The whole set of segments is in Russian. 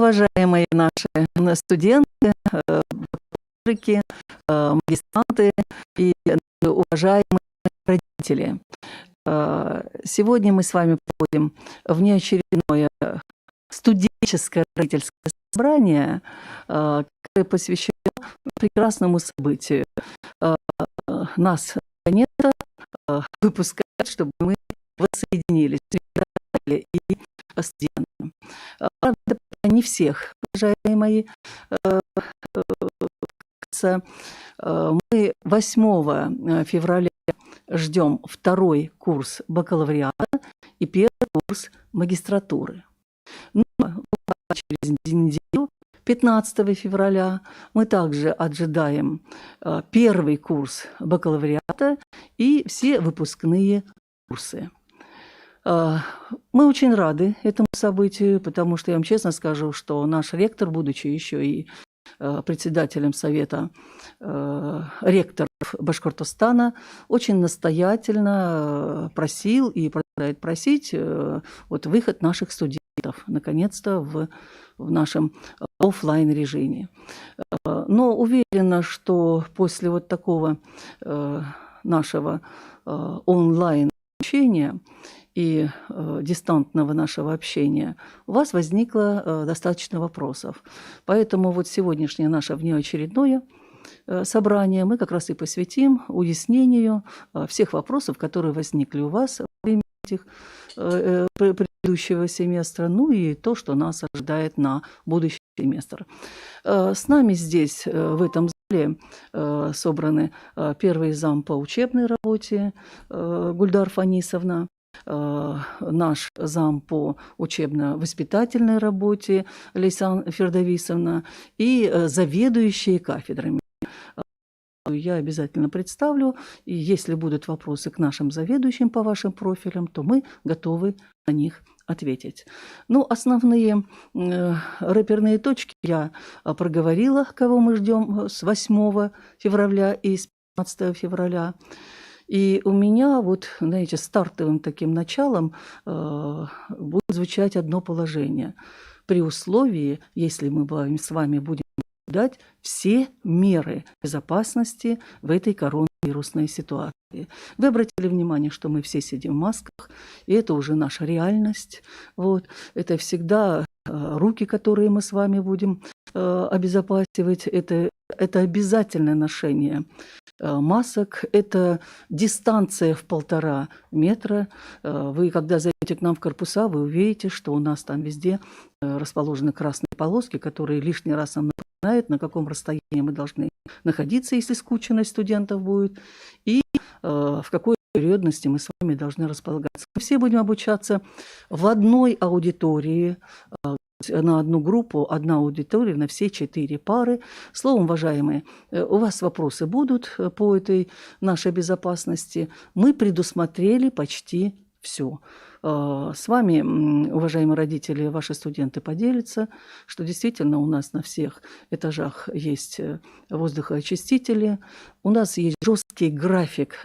Уважаемые наши студенты, бакалаврики, магистранты и уважаемые родители. Сегодня мы с вами проводим внеочередное студенческое родительское собрание, которое посвящено прекрасному событию. Нас, наконец-то, выпускают, чтобы мы воссоединились, преподаватели и студенты. Правда, не всех, уважаемые мои. Мы 8 февраля ждем второй курс бакалавриата и первый курс магистратуры. Но через неделю, 15 февраля, мы также ожидаем первый курс бакалавриата и все выпускные курсы. Мы очень рады этому событию, потому что я вам честно скажу, что наш ректор, будучи еще и председателем Совета ректоров Башкортостана, очень настоятельно просил и продолжает просить вот выход наших студентов, наконец-то, в нашем офлайн-режиме. Но уверена, что после вот такого нашего онлайн-обучения и дистантного нашего общения, у вас возникло достаточно вопросов. Поэтому вот сегодняшнее наше внеочередное собрание мы как раз и посвятим уяснению всех вопросов, которые возникли у вас во время этих предыдущего семестра, ну и то, что нас ожидает на будущий семестр. С нами здесь, в этом зале, собраны первый зам по учебной работе Гульдар Фанисовна, наш зам по учебно-воспитательной работе Лейсан Фердовисовна и заведующие кафедрами. Я обязательно представлю, и если будут вопросы к нашим заведующим по вашим профилям, то мы готовы на них ответить. Ну, основные рэперные точки я проговорила, кого мы ждем с 8 февраля и с 15 февраля. И у меня вот, знаете, стартовым таким началом будет звучать одно положение. При условии, если мы с вами будем соблюдать все меры безопасности в этой коронавирусной ситуации. Вы обратили внимание, что мы все сидим в масках, и это уже наша реальность. Вот. Это всегда руки, которые мы с вами будем обезопасивать. Это обязательное ношение масок, это дистанция в 1,5 метра. Вы, когда зайдете к нам в корпуса, вы увидите, что у нас там везде расположены красные полоски, которые лишний раз нам напоминают, на каком расстоянии мы должны находиться, если скученность студентов будет, и в какой периодности мы с вами должны располагаться. Мы все будем обучаться в одной аудитории, на одну группу, одна аудитория на все 4 пары. Словом, уважаемые, у вас вопросы будут по этой нашей безопасности. Мы предусмотрели почти все. С вами, уважаемые родители, ваши студенты поделятся, что действительно у нас на всех этажах есть воздухоочистители. У нас есть жесткий график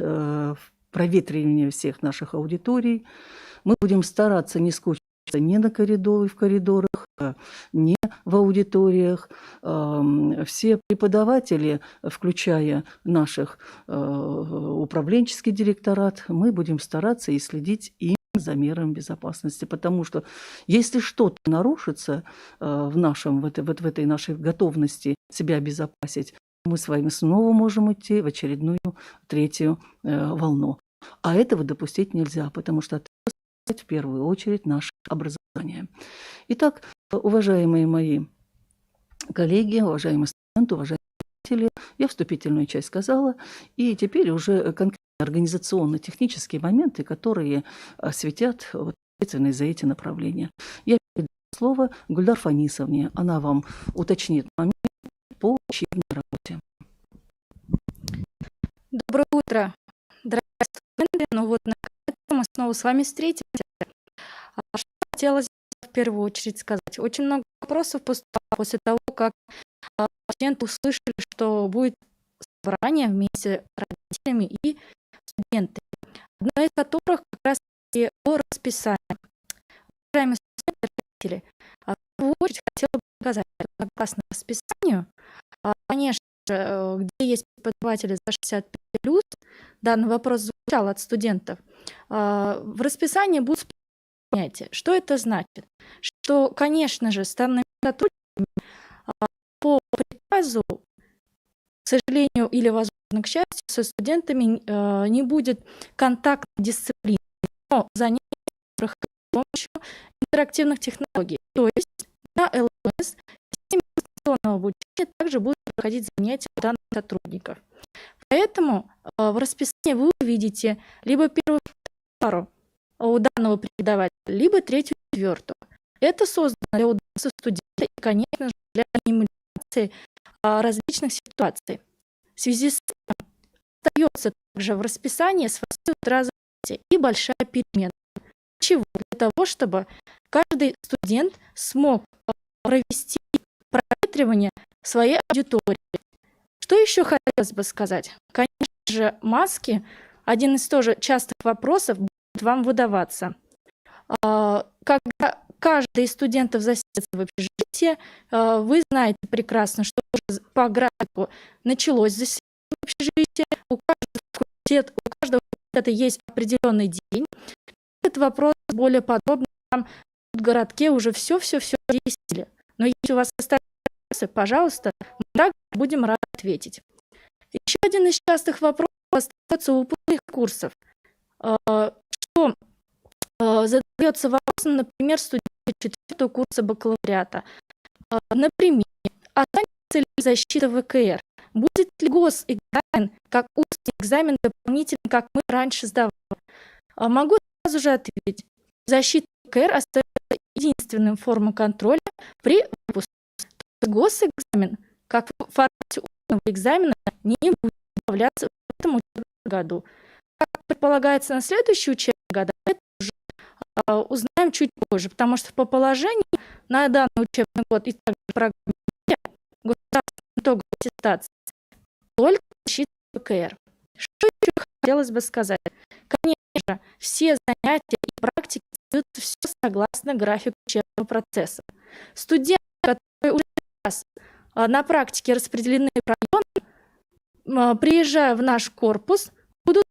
проветривания всех наших аудиторий. Мы будем стараться не скучать ни в коридорах, не в аудиториях. Все преподаватели, включая наших управленческий директорат, мы будем стараться и следить им за мерами безопасности, потому что если что-то нарушится в этой нашей готовности себя обезопасить, мы с вами снова можем идти в очередную 3-ю волну. А этого допустить нельзя, потому что в первую очередь наше образование. Итак, уважаемые мои коллеги, уважаемые студенты, уважаемые родители, я вступительную часть сказала, и теперь уже конкретно организационно-технические моменты, которые светят ответственность за эти направления. Я передаю слово Гульдар Фанисовне, она вам уточнит момент по учебной работе. Доброе утро, дорогие студенты. Ну вот, наконец-то мы снова с вами встретимся. Что хотелось в первую очередь сказать. Очень много вопросов поступало после того, как студенты услышали, что будет собрание вместе с родителями и студентами. Одно из которых как раз о расписании. Уважаемые студенты и родители, в первую очередь хотела бы согласно расписанию. Конечно же, где есть преподаватели за 65+, данный вопрос звучал от студентов, в расписании будут понятия. Что это значит? Что, конечно же, ставными сотрудниками по приказу, к сожалению или, возможно, к счастью, со студентами не будет контактной дисциплины, но занятия проходят с помощью интерактивных технологий. То есть на ЛМС системе дистанционного обучения также будут проходить занятия у данных сотрудников. Поэтому в расписании вы увидите либо первую пару у данного преподавателя, либо третью, четвертую. Это создано для удобства студента и, конечно же, для анимации различных ситуаций. В связи с этим остается также в расписании с 8 утра занятия и большая перемена. Чего? Для того, чтобы каждый студент смог провести проветривание своей аудитории. Что еще хотелось бы сказать? Конечно же, маски, один из тоже частых вопросов, будет вам выдаваться. Когда каждый из студентов заселится в общежитие, вы знаете прекрасно, что уже по графику началось заселение в общежитие, у каждого факультета есть определенный день. Этот вопрос более подробно там в городке уже все объяснили. Но если у вас остались вопросы, пожалуйста, мы также будем рады ответить. Еще один из частых вопросов остается у выпускных курсов. Что задается вопросом, например, студенту 4-го курса бакалавриата. Например, останется ли защита ВКР? Будет ли госэкзамен, как устный экзамен дополнительный, как мы раньше сдавали? Могу сразу же ответить. Защита ВКР остается единственным формой контроля при выпуске. Госэкзамен, как в формате устного экзамена, не будет добавляться в этом учебном году. Как предполагается на следующий учебный год, это уже узнаем чуть позже, потому что по положению на данный учебный год и также программе государственной итоговой аттестации только защита ВКР. Что еще хотелось бы сказать? Конечно же, все занятия и практики делаются все согласно графику учебного процесса. Студенты, которые уже сейчас на практике распределены в районы, приезжая в наш корпус, будут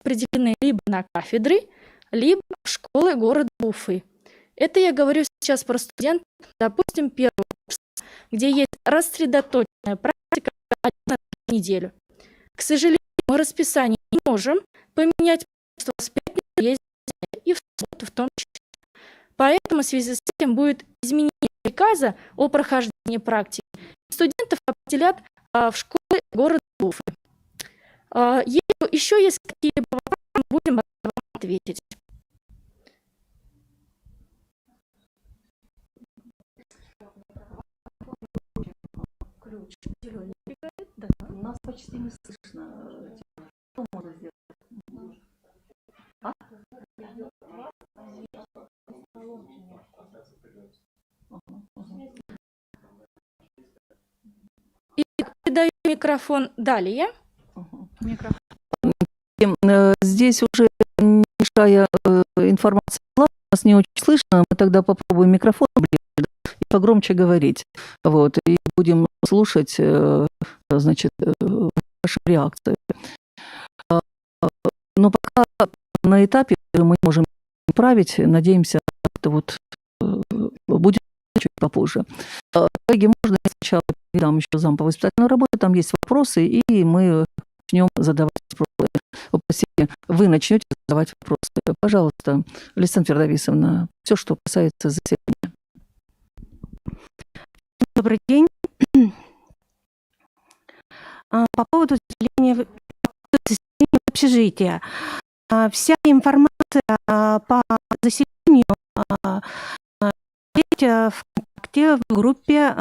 распределены либо на кафедры, либо в школы города Уфы. Это я говорю сейчас про студентов, допустим, первого курса, где есть рассредоточенная практика на неделю. К сожалению, мы расписание не можем поменять, потому что в пятницу есть и в субботу в том числе. Поэтому в связи с этим будет изменение приказа о прохождении практики. Студентов определят в школы города Уфы. Еще есть какие-либо вопросы, мы будем ответить. Нас почти не слышно. Что можно сделать? И передаю микрофон далее. Здесь уже небольшая информация была, нас не очень слышно, мы тогда попробуем микрофон ближе и погромче говорить. Вот, и будем слушать, значит, ваши реакции. Но пока на этапе мы можем править, надеемся, это вот будет чуть попозже. Коллеги, можно я сначала передам еще зам по воспитательной работе, там есть вопросы, и мы начнем задавать вопросы. Вы начнете задавать вопросы. Пожалуйста, Александра Фердовисовна, все, что касается заселения. Добрый день. По поводу заселения в общежитие. Вся информация по заселению есть в ВКонтакте в группе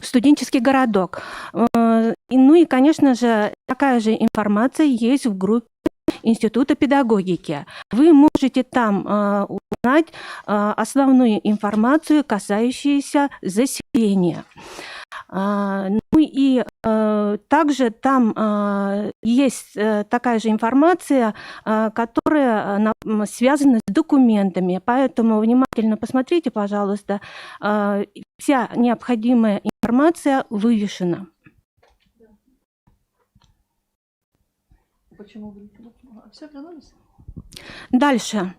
студенческий городок. Ну и, конечно же, такая же информация есть в группе Института педагогики. Вы можете там узнать основную информацию, касающуюся заселения. Ну и также там есть такая же информация, которая связана с документами. Поэтому внимательно посмотрите, пожалуйста. Все вся необходимая информация вывешена. Почему вы все вернулись? Дальше.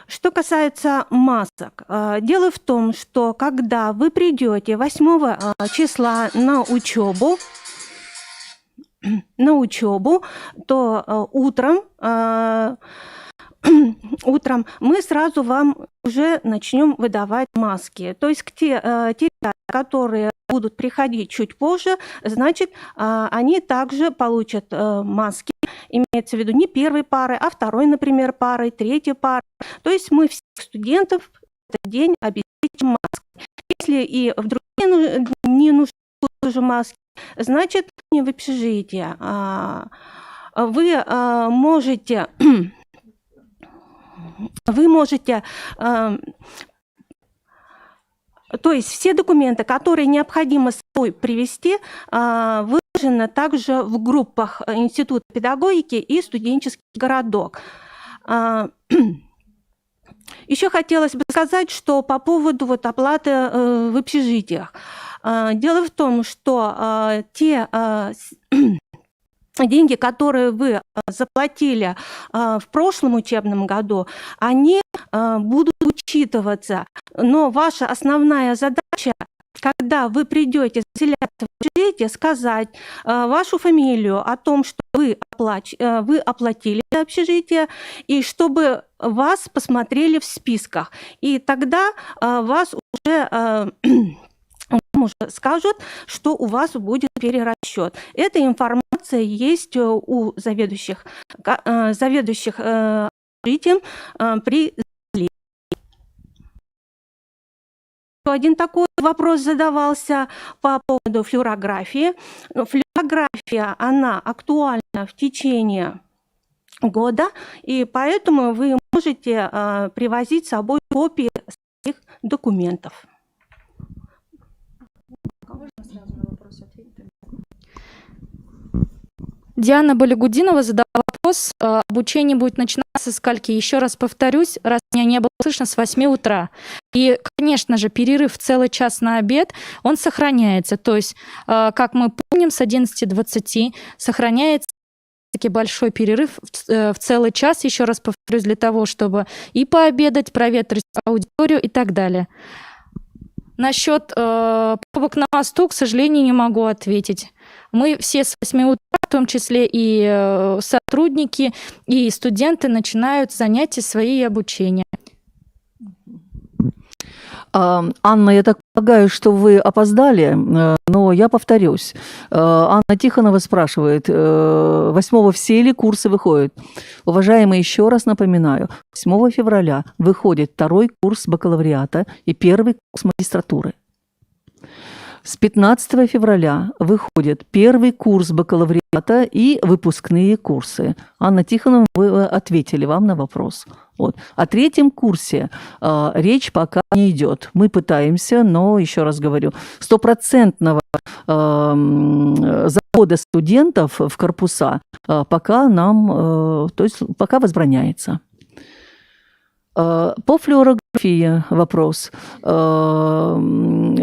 Что касается масок, дело в том, что когда вы придете 8 числа на учебу, то утром мы сразу вам уже начнем выдавать маски. То есть те ребята, которые будут приходить чуть позже, значит, они также получат маски. Имеется в виду не первой парой, а второй, например, парой, третьей парой. То есть мы всех студентов в этот день обеспечим маской. Если и в другие не нужны тоже маски, значит, не в общежитии. Вы можете то есть все документы, которые необходимо с собой привезти, выложены также в группах Института педагогики и студенческий городок. Еще хотелось бы сказать, что по поводу оплаты в общежитиях. Дело в том, что те деньги, которые вы заплатили в прошлом учебном году, они будут учитываться. Но ваша основная задача, когда вы придете заселяться в общежитие, сказать вашу фамилию о том, что вы оплатили общежитие, и чтобы вас посмотрели в списках. И тогда вас уже скажут, что у вас будет перерасчет. Эта информация есть у заведующих общежитием при заселении. Один такой вопрос задавался по поводу флюорографии. Флюорография, она актуальна в течение года, и поэтому вы можете привозить с собой копии своих документов. Диана Балягудинова задала вопрос, обучение будет начинаться с скольки? Еще раз повторюсь, раз меня не было слышно, с 8 утра. И, конечно же, перерыв целый час на обед, он сохраняется. То есть, как мы помним, с 11:20 сохраняется таки большой перерыв в целый час, еще раз повторюсь, для того, чтобы и пообедать, проветрить аудиторию и так далее. Насчет пробок на мосту, к сожалению, не могу ответить. Мы все с 8 утра, в том числе и сотрудники, и студенты, начинают занятия свои и обучение. Анна, я так полагаю, что вы опоздали, но я повторюсь. Анна Тихонова спрашивает, 8 все ли курсы выходят? Уважаемые, еще раз напоминаю, 8 февраля выходит 2-й курс бакалавриата и 1-й курс магистратуры. С 15 февраля выходит 1-й курс бакалавриата и выпускные курсы. Анна Тихонова, вы ответили вам на вопрос. Вот. О 3-м курсе речь пока не идет. Мы пытаемся, но, еще раз говорю, 100% захода студентов в корпуса пока пока возбраняется. По флюорографии вопрос.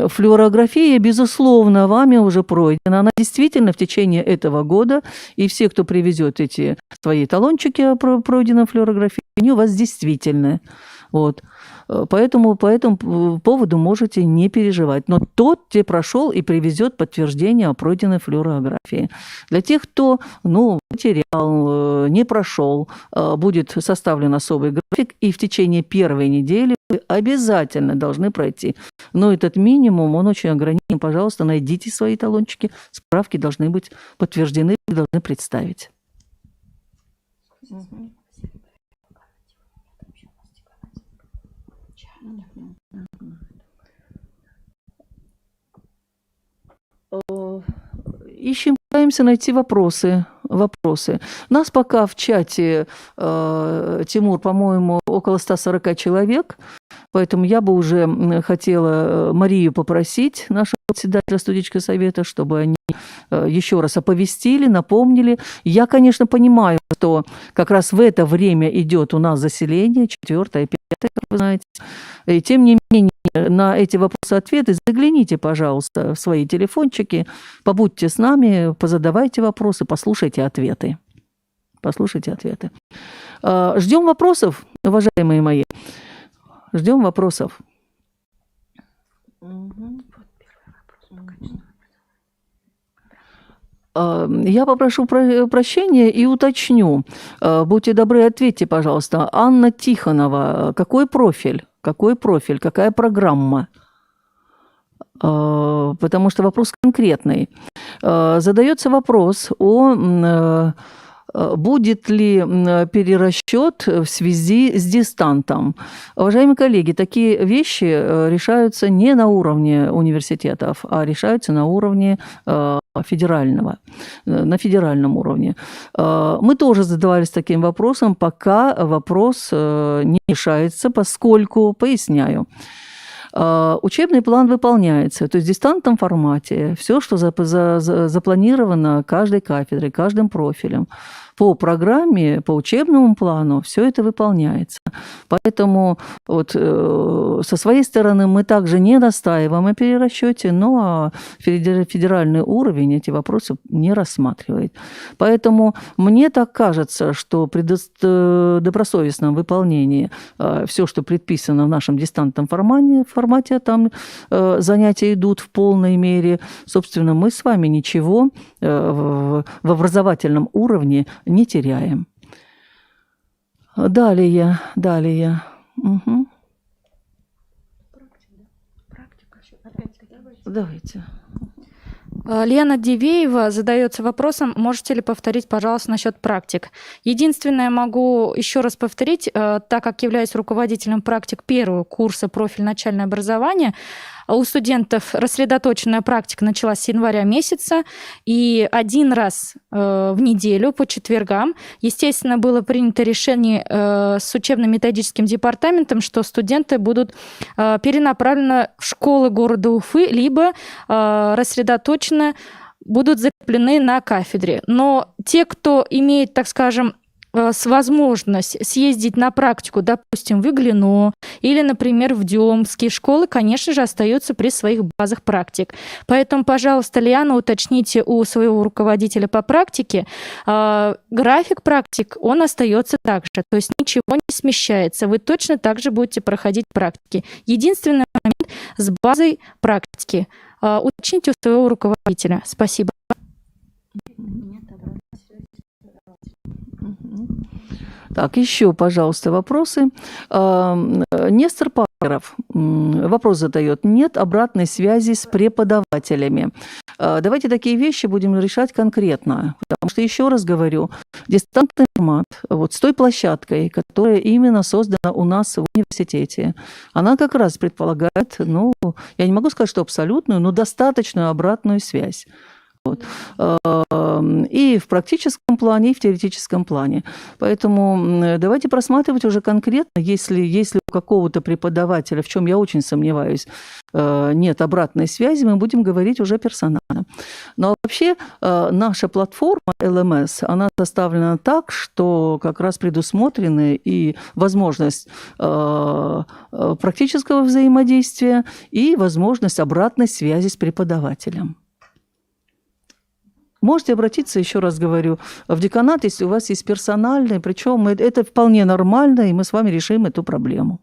Флюорография, безусловно, вами уже пройдена. Она действительно в течение этого года, и все, кто привезет эти свои талончики о пройденной флюорографии, они у вас действительны. Вот. Поэтому по этому поводу можете не переживать. Но тот, где прошел и привезет подтверждение о пройденной флюорографии. Для тех, кто потерял, не прошел, будет составлен особый график, и в течение первой недели вы обязательно должны пройти. Но этот минимум, он очень ограничен. Пожалуйста, найдите свои талончики. Справки должны быть подтверждены, вы должны представить. Ищем, пытаемся найти вопросы. Нас пока в чате, Тимур, по-моему, около 140 человек, поэтому я бы уже хотела Марию попросить, нашего председателя студенческого совета, чтобы они еще раз оповестили, напомнили. Я, конечно, понимаю, что как раз в это время идет у нас заселение, 4-е, 5-е, как вы знаете. И тем не менее, на эти вопросы-ответы загляните, пожалуйста, в свои телефончики, побудьте с нами, позадавайте вопросы, послушайте ответы. Послушайте ответы. Ждем вопросов, уважаемые мои. Ждем вопросов. Я попрошу прощения и уточню. Будьте добры, ответьте, пожалуйста. Анна Тихонова, какой профиль? Какой профиль? Какая программа? Потому что вопрос конкретный. Задается вопрос о будет ли перерасчет в связи с дистантом. Уважаемые коллеги, такие вещи решаются не на уровне университетов, а решаются на уровне федерального, на федеральном уровне. Мы тоже задавались таким вопросом, пока вопрос не решается, поскольку, поясняю, учебный план выполняется, то есть в дистантном формате все, что запланировано каждой кафедрой, каждым профилем, по программе, по учебному плану все это выполняется. Поэтому вот, со своей стороны мы также не настаиваем о перерасчете, но федеральный уровень эти вопросы не рассматривает. Поэтому мне так кажется, что при добросовестном выполнении все, что предписано в нашем дистантном формате, там занятия идут в полной мере. Собственно, мы с вами ничего в образовательном уровне не теряем. Далее. Угу. Давайте. Лена Дивеева задается вопросом, можете ли повторить, пожалуйста, насчет практик. Единственное, могу еще раз повторить, так как являюсь руководителем практик первого курса профиль начальное образование, у студентов рассредоточенная практика началась с января месяца, и один раз в неделю по четвергам, естественно, было принято решение с учебно-методическим департаментом, что студенты будут перенаправлены в школы города Уфы, либо рассредоточенно будут закреплены на кафедре. Но те, кто имеет, так скажем, возможность съездить на практику, допустим, в Иглино или, например, в Демские школы, конечно же, остаются при своих базах практик. Поэтому, пожалуйста, Лиана, уточните у своего руководителя по практике. График практик, он остается так же, то есть ничего не смещается. Вы точно так же будете проходить практики. Единственный момент с базой практики. Уточните у своего руководителя. Спасибо. Так, еще, пожалуйста, вопросы. Нестор Павлов вопрос задает. Нет обратной связи с преподавателями. Давайте такие вещи будем решать конкретно. Потому что, еще раз говорю, дистантный формат, вот с той площадкой, которая именно создана у нас в университете, она как раз предполагает, ну, я не могу сказать, что абсолютную, но достаточную обратную связь. Вот. И в практическом плане, и в теоретическом плане. Поэтому давайте просматривать уже конкретно, если у какого-то преподавателя, в чем я очень сомневаюсь, нет обратной связи, мы будем говорить уже персонально. Но вообще наша платформа LMS, она составлена так, что как раз предусмотрены и возможность практического взаимодействия, и возможность обратной связи с преподавателем. Можете обратиться, еще раз говорю, в деканат, если у вас есть персональный, причем это вполне нормально, и мы с вами решим эту проблему.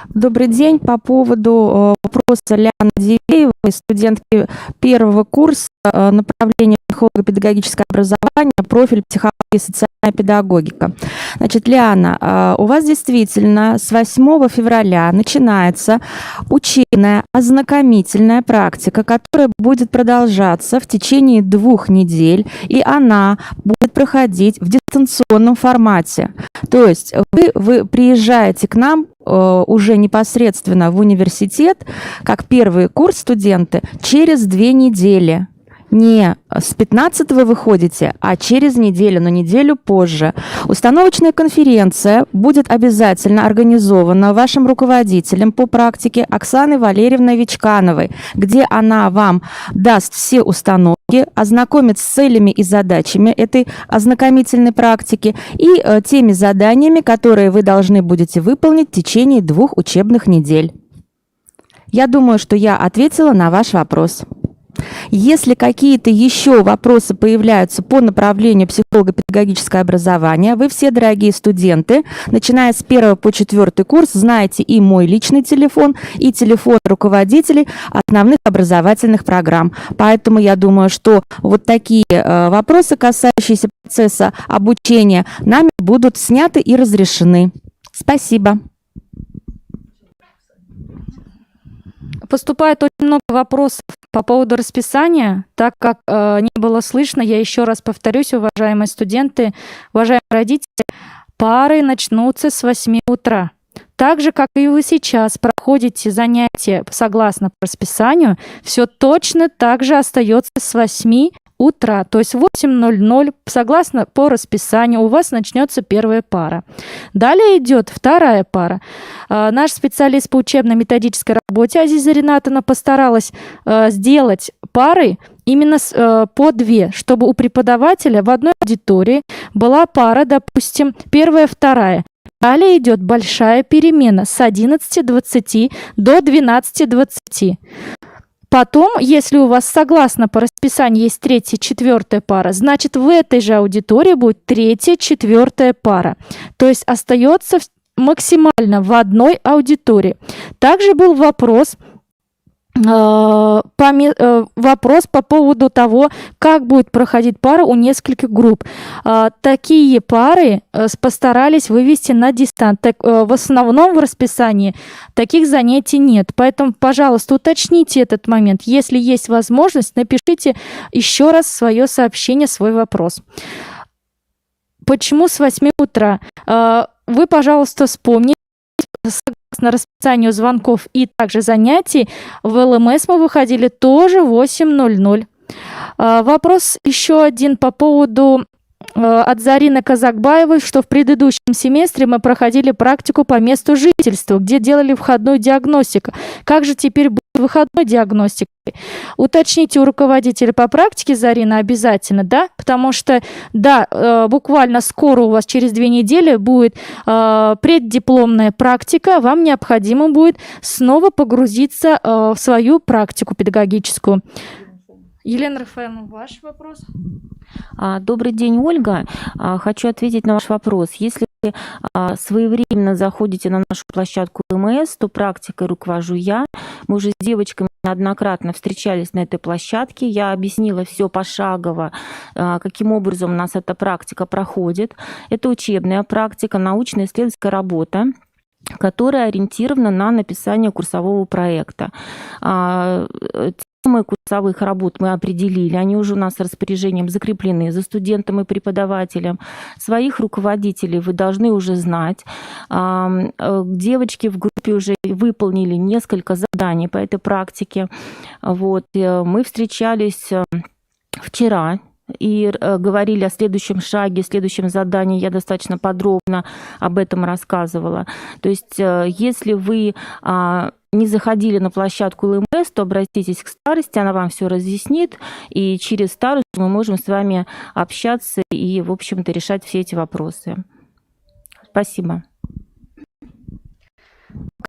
Добрый день. По поводу вопроса Ляны Дивеевой, студентки первого курса направления психолого-педагогическое образование, профиль психология и социальная педагогика. Значит, Лиана, у вас действительно с 8 февраля начинается учебная ознакомительная практика, которая будет продолжаться в течение 2 недель, и она будет проходить в дистанционном формате. То есть вы приезжаете к нам уже непосредственно в университет, как первый курс студенты, через 2 недели. не с 15-го вы ходите, а через неделю, но неделю позже. Установочная конференция будет обязательно организована вашим руководителем по практике Оксаной Валерьевной Вичкановой, где она вам даст все установки, ознакомит с целями и задачами этой ознакомительной практики и теми заданиями, которые вы должны будете выполнить в течение 2 учебных недель. Я думаю, что я ответила на ваш вопрос. Если какие-то еще вопросы появляются по направлению психолого-педагогическое образование, вы все, дорогие студенты, начиная с 1 по 4 курс, знаете и мой личный телефон, и телефон руководителей основных образовательных программ. Поэтому я думаю, что вот такие вопросы, касающиеся процесса обучения, нами будут сняты и разрешены. Спасибо. Поступает очень много вопросов по поводу расписания. Так как не было слышно, я еще раз повторюсь, уважаемые студенты, уважаемые родители, пары начнутся с 8 утра. Так же, как и вы сейчас проходите занятия согласно по расписанию, все точно так же остается с 8 утра, то есть в 8:00, согласно по расписанию, у вас начнется первая пара. Далее идет вторая пара. Наш специалист по учебно-методической работе Азиза Ринатовна постаралась сделать пары именно по 2, чтобы у преподавателя в одной аудитории была пара, допустим, первая, вторая. Далее идет большая перемена с 11:20 до 12:20. Потом, если у вас согласно по расписанию есть 3-я, 4-я пара, значит в этой же аудитории будет 3-я, 4-я пара. То есть остается максимально в одной аудитории. Также был вопрос по поводу того, как будет проходить пара у нескольких групп. Такие пары постарались вывести на дистант. В основном в расписании таких занятий нет. Поэтому, пожалуйста, уточните этот момент. Если есть возможность, напишите еще раз свое сообщение, свой вопрос. Почему с 8 утра? Вы, пожалуйста, вспомните, согласно расписанию звонков и также занятий, в ЛМС мы выходили тоже в 8:00. Вопрос еще один по поводу от Зарины Казакбаевой, что в предыдущем семестре мы проходили практику по месту жительства, где делали входную диагностику. Как же теперь будет выходной диагностикой? Уточните у руководителя по практике, Зарина, обязательно, да? Потому что, да, буквально скоро у вас через 2 недели будет преддипломная практика, вам необходимо будет снова погрузиться в свою практику педагогическую. Елена Рафаэловна, ваш вопрос? Добрый день, Ольга. Хочу ответить на ваш вопрос. Если вы своевременно заходите на нашу площадку МС, то практикой руковожу я. Мы уже с девочками неоднократно встречались на этой площадке. Я объяснила все пошагово, каким образом у нас эта практика проходит. Это учебная практика, научно-исследовательская работа, которая ориентирована на написание курсового проекта. Темы курсовых работ мы определили, они уже у нас распоряжением закреплены за студентом и преподавателем. Своих руководителей вы должны уже знать. Девочки в группе уже выполнили несколько заданий по этой практике. Вот. Мы встречались вчера и говорили о следующем шаге, следующем задании. Я достаточно подробно об этом рассказывала. То есть, если вы не заходили на площадку ЛМС, то обратитесь к старости, она вам все разъяснит, и через старосту мы можем с вами общаться и, в общем-то, решать все эти вопросы. Спасибо.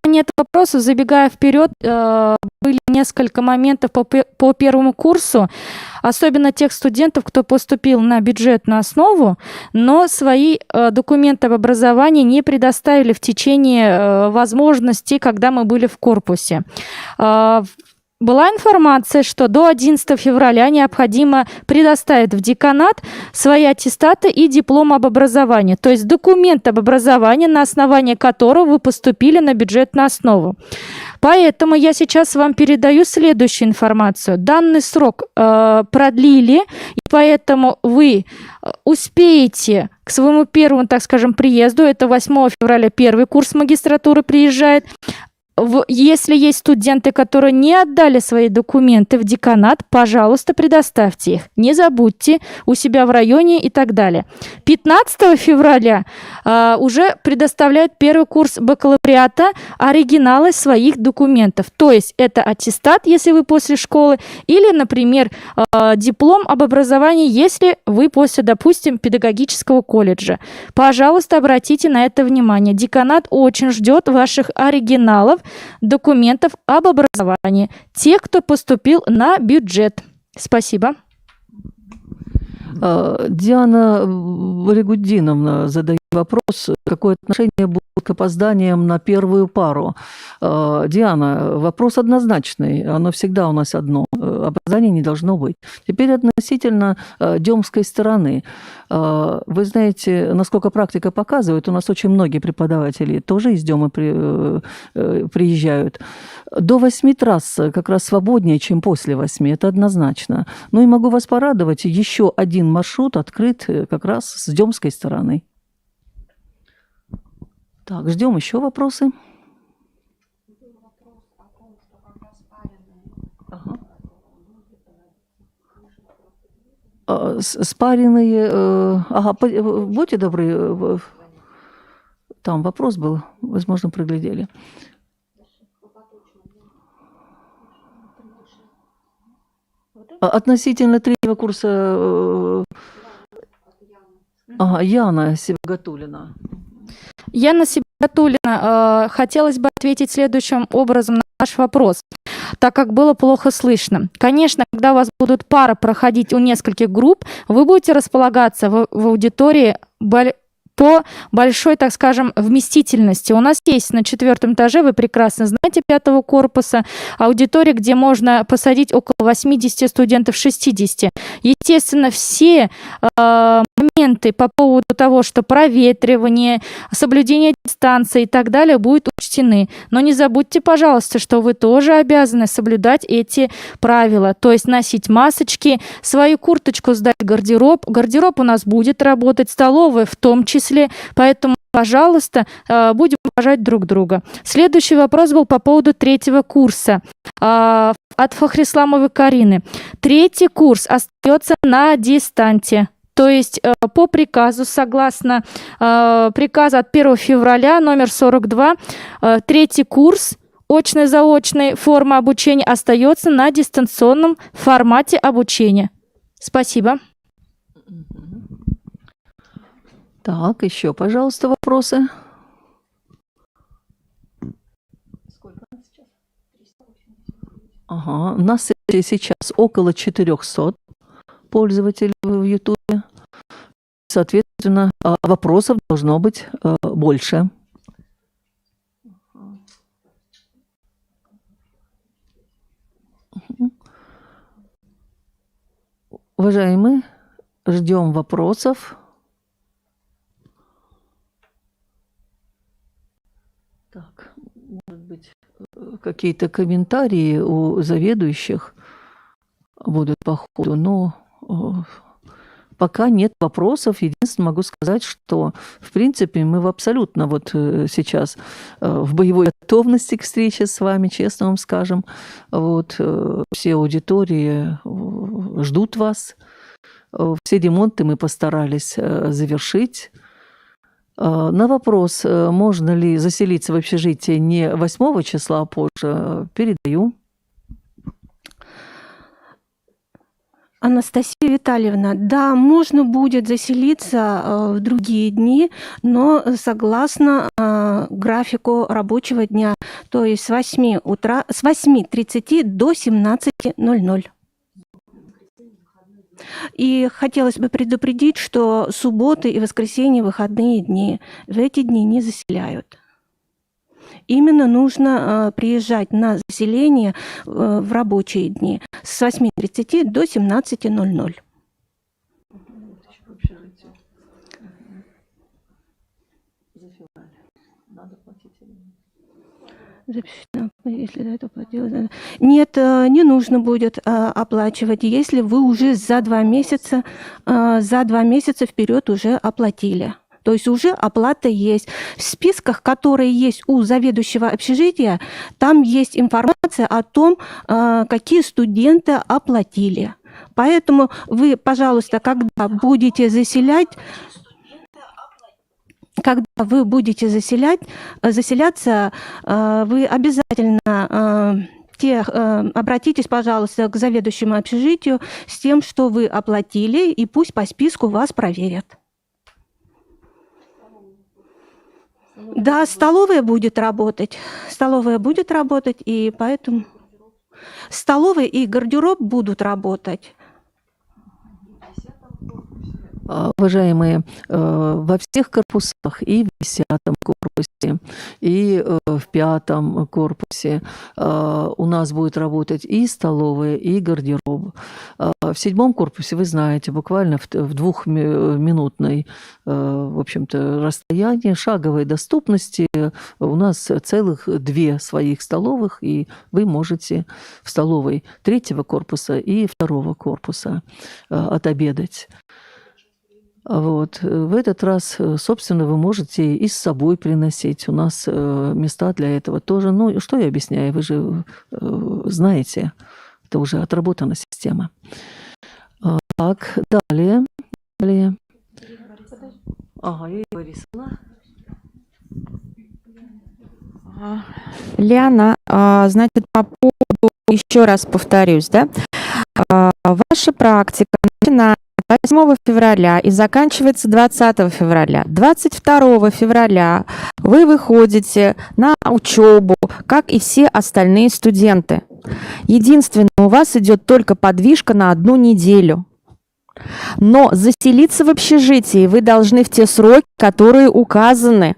Нет вопросов, забегая вперед, были несколько моментов по первому курсу, особенно тех студентов, кто поступил на бюджетную основу, но свои документы об образовании не предоставили в течение возможностей, когда мы были в корпусе. Была информация, что до 11 февраля необходимо предоставить в деканат свои аттестаты и диплом об образовании, то есть документ об образовании, на основании которого вы поступили на бюджетную основу. Поэтому я сейчас вам передаю следующую информацию. Данный срок продлили, и поэтому вы успеете к своему первому, так скажем, приезду, это 8 февраля первый курс магистратуры приезжает, Если есть студенты, которые не отдали свои документы в деканат, пожалуйста, предоставьте их. Не забудьте у себя в районе и так далее. 15 февраля уже предоставляют первый курс бакалавриата оригиналы своих документов. То есть это аттестат, если вы после школы, или, например, диплом об образовании, если вы после, допустим, педагогического колледжа. Пожалуйста, обратите на это внимание. Деканат очень ждет ваших оригиналов документов об образовании. Те, кто поступил на бюджет. Спасибо. Диана Валигуддиновна задает вопрос, какое отношение будет к опозданиям на первую пару. Диана, вопрос однозначный, оно всегда у нас одно, опозданий не должно быть. Теперь относительно демской стороны. Вы знаете, насколько практика показывает, у нас очень многие преподаватели тоже из Демы приезжают. До 8 трасс как раз свободнее, чем после 8, это однозначно. Ну и могу вас порадовать, еще один маршрут открыт как раз с демской стороны. Так, ждем еще вопросы. Ага. Спаренные... Ага, будьте добры, там вопрос был, возможно, проглядели. Относительно третьего курса... Ага, Яна Сибагатуллина. Яна Сибагатуллина, хотелось бы ответить следующим образом на ваш вопрос, так как было плохо слышно. Конечно, когда у вас будут пары проходить у нескольких групп, вы будете располагаться в аудитории по большой, так скажем, вместительности. У нас есть на 4-м этаже, вы прекрасно знаете, 5-го корпуса, аудитория, где можно посадить около 80 студентов, 60. Естественно, все моменты по поводу того, что проветривание, соблюдение дистанции и так далее будут учтены. Но не забудьте, пожалуйста, что вы тоже обязаны соблюдать эти правила, то есть носить масочки, свою курточку сдать в гардероб. Гардероб у нас будет работать, столовая в том числе. Поэтому, пожалуйста, будем уважать друг друга. Следующий вопрос был по поводу 3-го курса от Фахрисламовой Карины. 3-й курс остается на дистанте. То есть по приказу, согласно приказу от 1 февраля номер 42, 3-й курс очно-заочной формы обучения остается на дистанционном формате обучения. Спасибо. Так, еще, пожалуйста, вопросы. Ага, у нас сейчас около 400 пользователей в YouTube. Соответственно, вопросов должно быть больше. Уважаемые, ждем вопросов. Так, может быть, какие-то комментарии у заведующих будут по ходу, но пока нет вопросов. Единственное, могу сказать, что, в принципе, мы абсолютно вот сейчас в боевой готовности к встрече с вами, честно вам скажем. Вот, все аудитории ждут вас. Все ремонты мы постарались завершить. На вопрос, можно ли заселиться в общежитие не 8 числа, а позже, передаю. Анастасия Витальевна, да, можно будет заселиться в другие дни, но согласно графику рабочего дня, то есть с 8:30 до 17:00. И хотелось бы предупредить, что субботы и воскресенье – выходные дни. В эти дни не заселяют. Именно нужно приезжать на заселение в рабочие дни с 8:30 до 17:00. Если до этого платила. Нет, не нужно будет оплачивать, если вы уже за 2 месяца вперед уже оплатили. То есть уже оплата есть. В списках, которые есть у заведующего общежития, там есть информация о том, какие студенты оплатили. Поэтому вы, пожалуйста, когда вы будете заселяться, вы обязательно обратитесь, пожалуйста, к заведующему общежитию с тем, что вы оплатили, и пусть по списку вас проверят. Да, столовая будет работать, и поэтому столовая и гардероб будут работать. Уважаемые, во всех корпусах, и в 10-м корпусе, и в 5-м корпусе у нас будет работать и столовая, и гардероб. В 7-м корпусе, вы знаете, буквально в 2-минутной, в общем-то, расстоянии, шаговой доступности у нас целых 2 своих столовых, и вы можете в столовой 3-го корпуса и 2-го корпуса отобедать. Вот. В этот раз, собственно, вы можете и с собой приносить. У нас места для этого тоже. Ну, что я объясняю? Вы же знаете, это уже отработана система. Так, далее. Ага, Юрия Борисовна. Лиана, значит, по поводу, еще раз повторюсь, да, ваша практика начинается 8 февраля и заканчивается 20 февраля. 22 февраля вы выходите на учебу, как и все остальные студенты. Единственное, у вас идет только подвижка на 1 неделю. Но заселиться в общежитии вы должны в те сроки, которые указаны.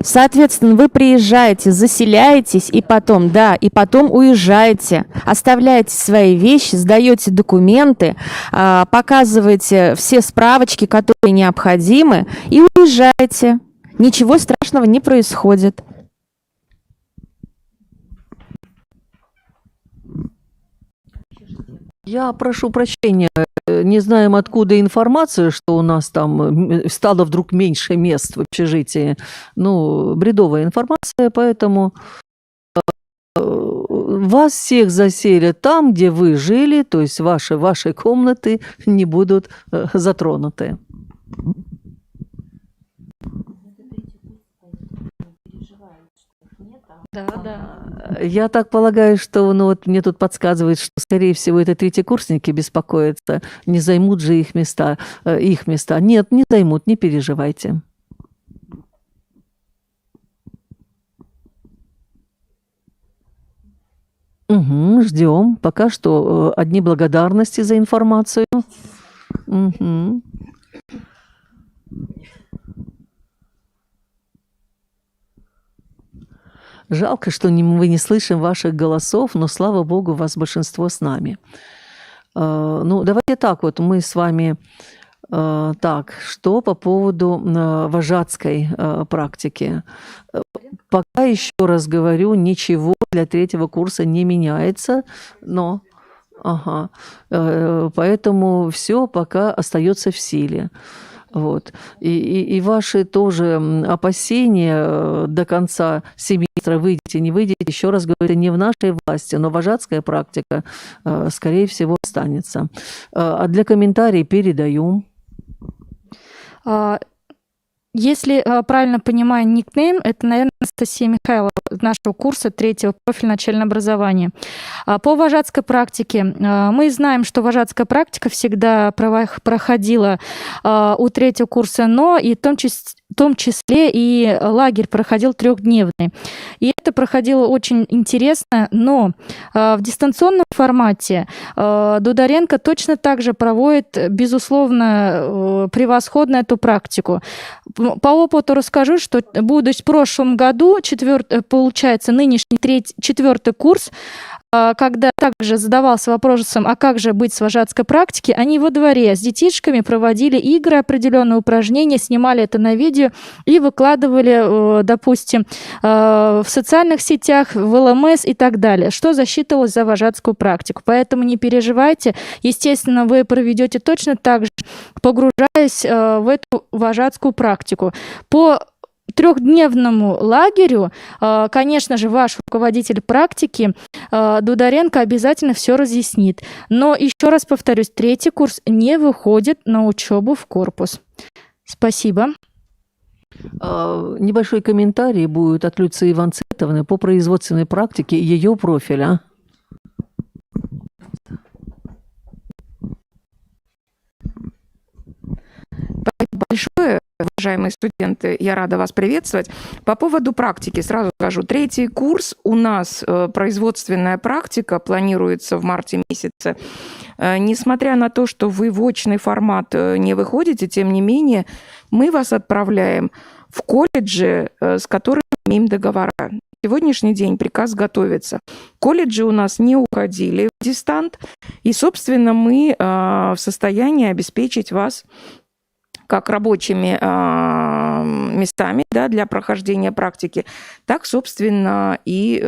Соответственно, вы приезжаете, заселяетесь, и потом уезжаете, оставляете свои вещи, сдаете документы, показываете все справочки, которые необходимы, и уезжаете. Ничего страшного не происходит. Я прошу прощения, не знаем, откуда информация, что у нас там стало вдруг меньше мест в общежитии. Ну, бредовая информация, поэтому вас всех заселят там, где вы жили, то есть ваши комнаты не будут затронуты. Да. Я так полагаю, что, ну вот мне тут подсказывают, что, скорее всего, это третьекурсники беспокоятся, не займут же их места. Нет, не займут, не переживайте. Угу, ждем. Пока что одни благодарности за информацию. Угу. Жалко, что мы не слышим ваших голосов, но, слава богу, вас большинство с нами. Ну, давайте так вот, мы с вами... Так, что по поводу вожатской практики? Пока, еще раз говорю, ничего для 3-го курса не меняется, но... Ага. Поэтому все пока остается в силе. Вот. И ваши тоже опасения до конца семестра, выйдете, не выйдете, еще раз говорю, это не в нашей власти, но вожатская практика, скорее всего, останется. А для комментариев передаю. Если правильно понимаю никнейм, это, наверное, Анастасия Михайлова нашего курса 3-го профиля начального образования. По вожатской практике мы знаем, что вожатская практика всегда проходила у 3-го курса, но и в том числе и лагерь проходил 3-дневный. И это проходило очень интересно, но в дистанционном формате Дударенко точно так же проводит, безусловно, превосходно эту практику. По опыту расскажу, что будучи в прошлом году, получается, нынешний 4-й курс когда также задавался вопросом, а как же быть с вожатской практики, они во дворе с детишками проводили игры, определенные упражнения, снимали это на видео и выкладывали, допустим, в социальных сетях, в ЛМС и так далее, что засчитывалось за вожатскую практику. Поэтому не переживайте. Естественно, вы проведете точно так же, погружаясь в эту вожатскую практику. По трехдневному лагерю, конечно же, ваш руководитель практики Дударенко обязательно все разъяснит. Но еще раз повторюсь, 3-й курс не выходит на учебу в корпус. Спасибо. Небольшой комментарий будет от Люции Иванцетовны по производственной практике и ее профиля. Спасибо большое, уважаемые студенты. Я рада вас приветствовать. По поводу практики сразу скажу. 3-й курс у нас производственная практика планируется в марте месяце. Несмотря на то, что вы в очный формат не выходите, тем не менее, мы вас отправляем в колледжи, с которыми имеем договора. На сегодняшний день приказ готовится. Колледжи у нас не уходили в дистант, и, собственно, мы в состоянии обеспечить вас как рабочими местами, да, для прохождения практики, так, собственно, и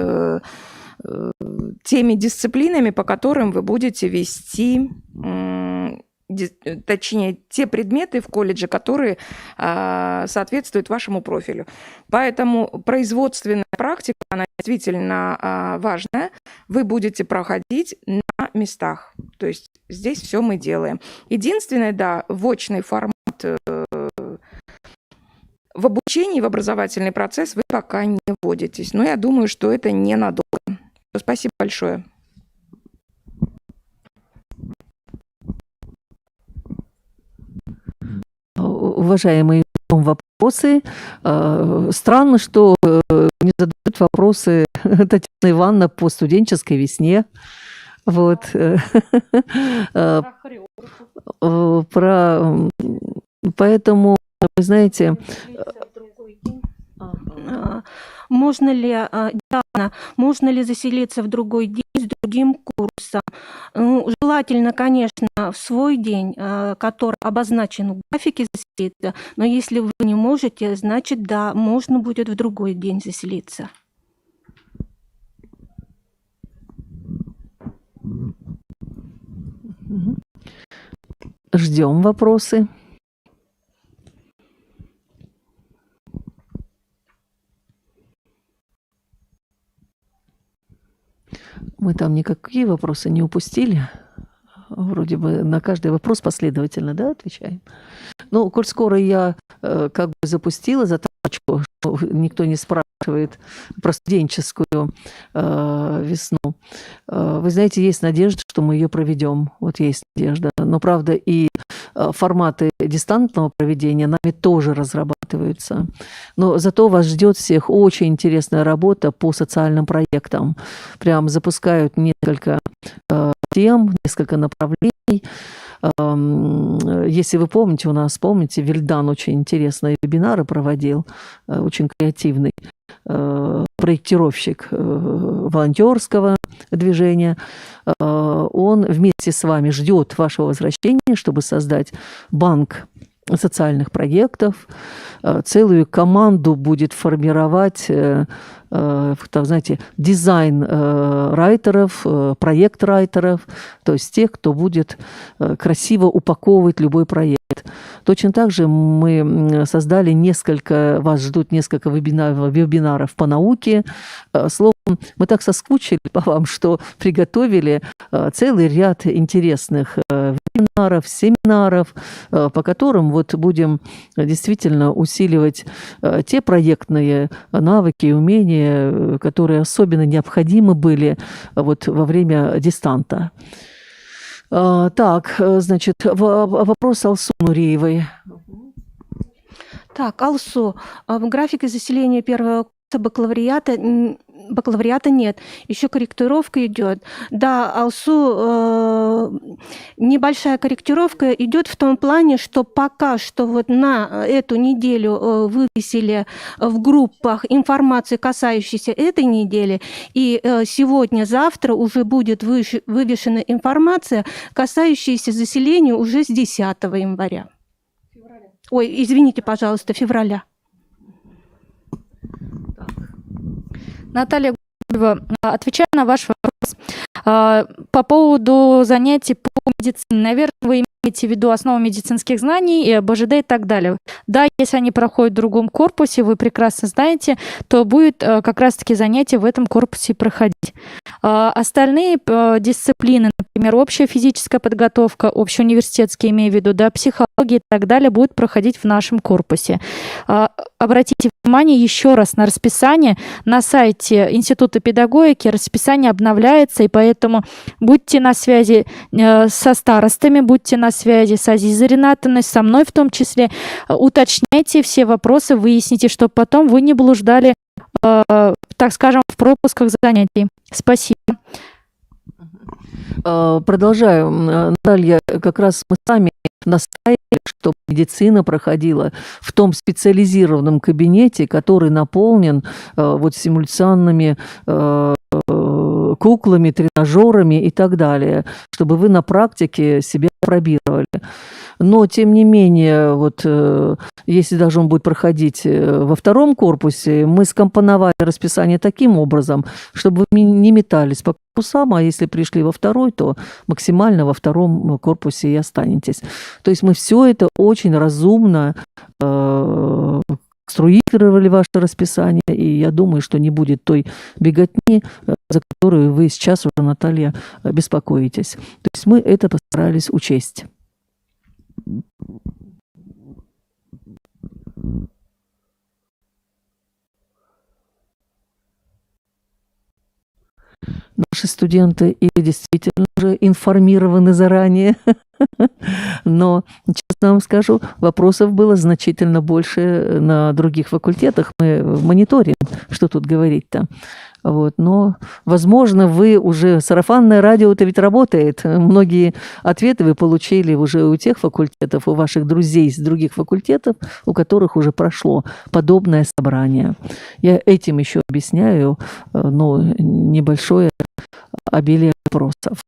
теми дисциплинами, по которым вы будете вести, точнее, те предметы в колледже, которые соответствуют вашему профилю. Поэтому производственная практика, она действительно важная. Вы будете проходить на местах. То есть здесь все мы делаем. Единственное, да, в очный формат в обучении, в образовательный процесс вы пока не вводитесь. Но я думаю, что это ненадолго. Спасибо большое. Уважаемые вопросы. Странно, что не задают вопросы Татьяна Ивановна по студенческой весне. Вот. Поэтому, вы знаете... Можно ли, Диана, можно ли заселиться в другой день с другим курсом? Ну, желательно, конечно, в свой день, который обозначен в графике, заселиться, но если вы не можете, значит, да, можно будет в другой день заселиться. Ждем вопросы. Мы там никакие вопросы не упустили. Вроде бы на каждый вопрос последовательно, да, отвечаем. Ну, коль скоро я как бы запустила заточку, что никто не спрашивает про студенческую весну. Вы знаете, есть надежда, что мы ее проведем. Вот есть надежда. Но, правда, и форматы дистантного проведения нами тоже разрабатываются. Но зато вас ждет всех очень интересная работа по социальным проектам. Прям запускают несколько тем, несколько направлений. Если вы помните, у нас, помните, Вильдан очень интересные вебинары проводил, очень креативный проектировщик волонтерского движения. Он вместе с вами ждет вашего возвращения, чтобы создать банк социальных проектов. Целую команду будет формировать, там, знаете, дизайн-райтеров, проект-райтеров, то есть тех, кто будет красиво упаковывать любой проект. Точно так же мы создали вас ждут несколько вебинаров по науке. Словом, мы так соскучили по вам, что приготовили целый ряд интересных вебинаров, семинаров, по которым вот будем действительно усиливать те проектные навыки и умения, которые особенно необходимы были вот во время дистанта. Так, значит, вопрос Алсу Нуриевой. Так, Алсу, в графике заселения первого курса бакалавриата бакалавриата нет, еще корректировка идет. Да, АЛСУ небольшая корректировка идет в том плане, что пока что вот на эту неделю вывесили в группах информацию, касающуюся этой недели, и сегодня-завтра уже будет вывешена информация, касающаяся заселения уже с 10 января. Ой, извините, пожалуйста, февраля. Наталья Губева, отвечая на ваш вопрос по поводу занятий по медицине, наверное, вы имеете в виду основу медицинских знаний, и БЖД и так далее. Да, если они проходят в другом корпусе, вы прекрасно знаете, то будет как раз-таки занятие в этом корпусе проходить. Остальные дисциплины, например, общая физическая подготовка, общеуниверситетские, имею в виду, да, психология и так далее, будут проходить в нашем корпусе. Обратите внимание еще раз на расписание. На сайте Института педагогики расписание обновляется, и поэтому будьте на связи со старостами, будьте на связи с Азизой Ринатовной, со мной в том числе. Уточняйте все вопросы, выясните, чтобы потом вы не блуждали, так скажем, в пропусках занятий. Спасибо. Продолжаю. Наталья, как раз мы сами настаивали, чтобы медицина проходила в том специализированном кабинете, который наполнен вот симуляционными куклами, тренажерами и так далее, чтобы вы на практике себя пробировали. Но, тем не менее, вот если даже он будет проходить во втором корпусе, мы скомпоновали расписание таким образом, чтобы вы не метались по корпусам, а если пришли во второй, то максимально во втором корпусе и останетесь. То есть мы все это очень разумно конструировали ваше расписание, и я думаю, что не будет той беготни, за которую вы сейчас уже, Наталья, беспокоитесь. То есть мы это постарались учесть. Наши студенты или действительно уже информированы заранее, но, честно вам скажу, вопросов было значительно больше на других факультетах. Мы мониторим, что тут говорить-то. Вот. Но, возможно, вы уже... Сарафанное радио-то ведь работает. Многие ответы вы получили уже у тех факультетов, у ваших друзей из других факультетов, у которых уже прошло подобное собрание. Я этим еще объясняю, небольшое обилие вопросов.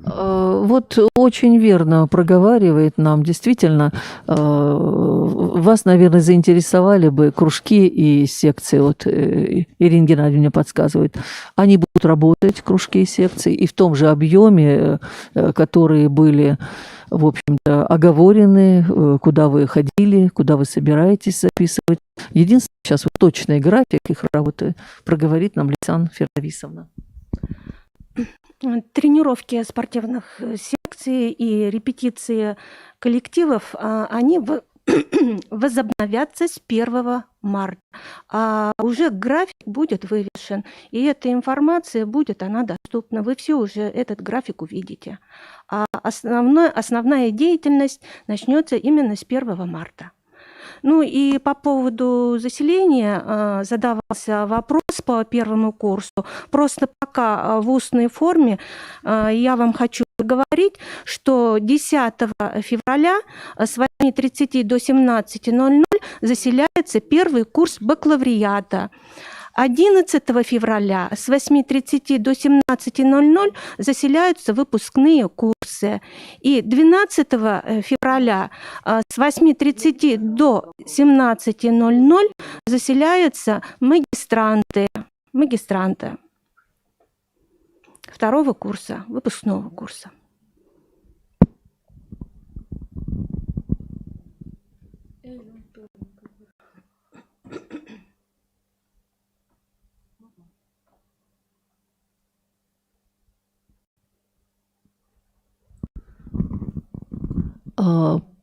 Вот очень верно проговаривает нам, действительно, вас, наверное, заинтересовали бы кружки и секции, вот Ирина Геннадьевна подсказывает, они будут работать, кружки и секции, и в том же объеме, которые были, в общем-то, оговорены, куда вы ходили, куда вы собираетесь записывать. Единственное, сейчас вот точный график их работы проговорит нам Лейсан Фердовисовна. Тренировки спортивных секций и репетиции коллективов, они возобновятся с 1 марта. А уже график будет вывешен, и эта информация будет, она доступна. Вы все уже этот график увидите. А основная деятельность начнется именно с 1 марта. Ну и по поводу заселения задавался вопрос по первому курсу. Просто пока в устной форме я вам хочу говорить, что 10 февраля с 8:30 до 17:00 заселяется первый курс бакалавриата. 11 февраля с 8:30 до 17:00 заселяются выпускные курсы. И 12 февраля с 8:30 до 17:00 заселяются магистранты второго курса, выпускного курса.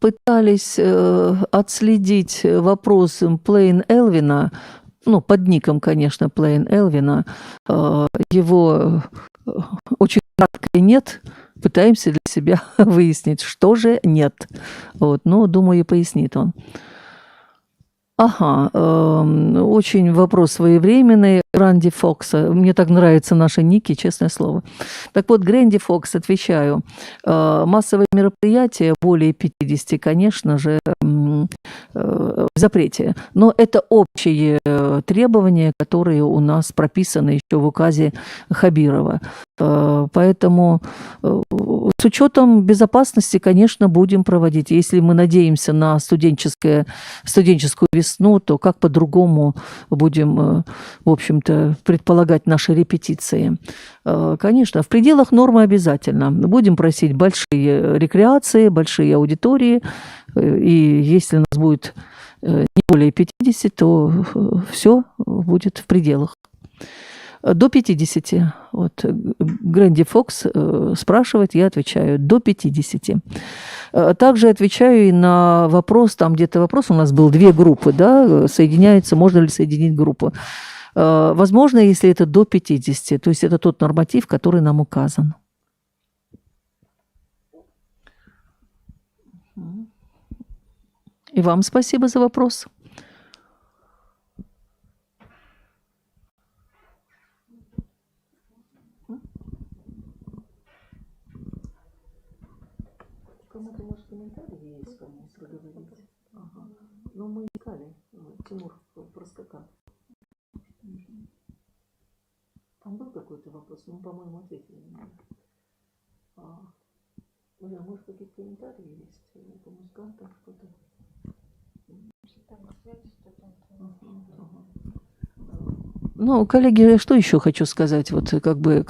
Пытались отследить вопрос Плейн Элвина, под ником, конечно, Плейн Элвина. Его очень краткое «нет» пытаемся для себя выяснить, что же нет. Вот, ну, думаю, и пояснит он. Ага, очень вопрос своевременный. Гранди Фокса. Мне так нравятся наши ники, честное слово. Так вот, Грэнди Фокс, отвечаю. Массовые мероприятия, более 50, конечно же, в запрете. Но это общие требования, которые у нас прописаны еще в указе Хабирова. Поэтому с учетом безопасности, конечно, будем проводить. Если мы надеемся на студенческую весну, то как по-другому будем, в общем-то, предполагать наши репетиции? Конечно, в пределах нормы обязательно. Будем просить большие рекреации, большие аудитории. И если у нас будет не более 50, то все будет в пределах. До 50. Вот Грэнди Фокс спрашивает, я отвечаю, до 50. Также отвечаю и на вопрос, там где-то вопрос, у нас был 2 группы, да, соединяются, можно ли соединить группу. Возможно, если это до 50, то есть это тот норматив, который нам указан. И вам спасибо за вопрос. Кому-то, может, комментарии есть, кому проговорить? Ага. Ну, мы искали. Тимур проскакал. Там был какой-то вопрос, мы, по-моему, ответили на него. Может, какие-то комментарии есть по музыкантам, что-то? Ну, коллеги, что еще хочу сказать? Вот как бы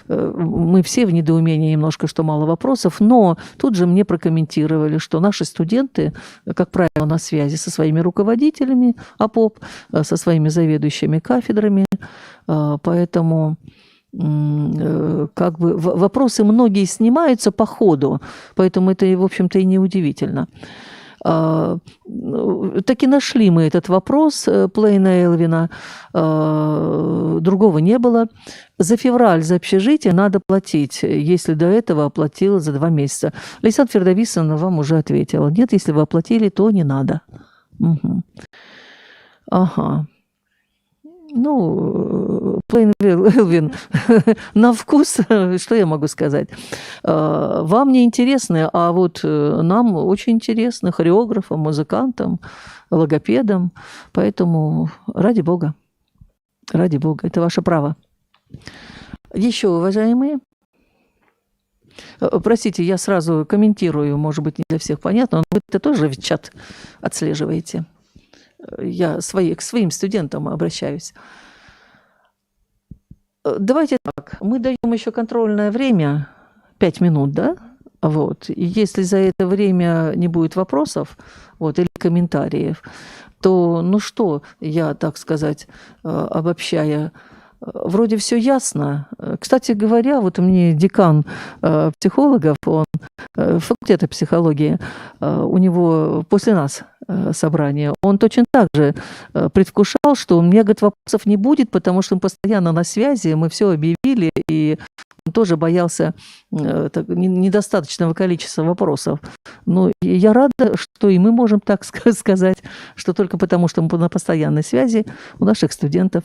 мы все в недоумении немножко, что мало вопросов, но тут же мне прокомментировали, что наши студенты, как правило, на связи со своими руководителями АПОП, со своими заведующими кафедрами, поэтому как бы вопросы многие снимаются по ходу, поэтому это, в общем-то, и неудивительно. Таки нашли мы этот вопрос Плейна Элвина, другого не было. За февраль за общежитие надо платить, если до этого оплатила за 2 месяца. Александра Фердовисовна вам уже ответила. Нет, если вы оплатили, то не надо. Угу. Ага. Ну, Плейн Элвин, на вкус, что я могу сказать? Вам не интересно, а вот нам очень интересно, хореографам, музыкантам, логопедам. Поэтому ради Бога, это ваше право. Еще, уважаемые, простите, я сразу комментирую, может быть, не для всех понятно, но вы это тоже в чат отслеживаете. Я к своим студентам обращаюсь. Давайте так, мы даем еще контрольное время, 5 минут, да? Вот. И если за это время не будет вопросов, вот, или комментариев, то, ну что, я, так сказать, обобщая, вроде все ясно. Кстати говоря, вот мне декан психологов, он факультета психологии, у него после нас собрание, он точно так же предвкушал, что у меня, говорит, вопросов не будет, потому что мы постоянно на связи, мы все объявили, и он тоже боялся недостаточного количества вопросов. Но я рада, что и мы можем так сказать, что только потому, что мы на постоянной связи, у наших студентов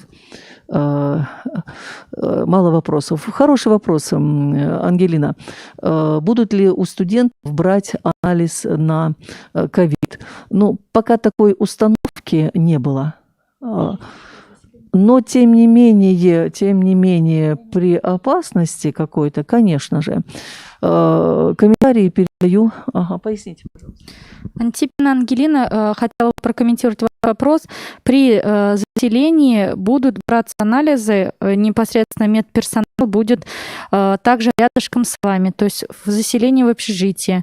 мало вопросов. Хороший вопрос, Ангелина. Будут ли у студентов брать анализ на ковид? Ну, пока такой установки не было. Но, тем не менее, при опасности какой-то, конечно же, комментарии передаю. Ага, поясните, пожалуйста. Антипина Ангелина хотела прокомментировать вопрос. При заселении будут браться анализы, непосредственно медперсонал будет также рядышком с вами, то есть в заселении в общежитие.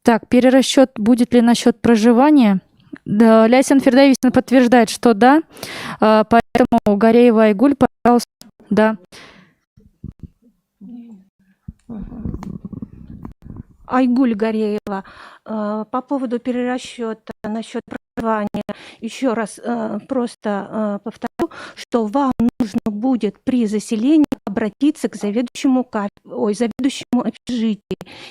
Так, перерасчет будет ли насчет проживания? Да, Ляйсан Фердовисовна подтверждает, что да, поэтому Гореева Айгуль, пожалуйста, да. Айгуль Гореева, по поводу перерасчета насчет проживания, еще раз просто повторю, что вам нужно будет при заселении обратиться к заведующему общежития.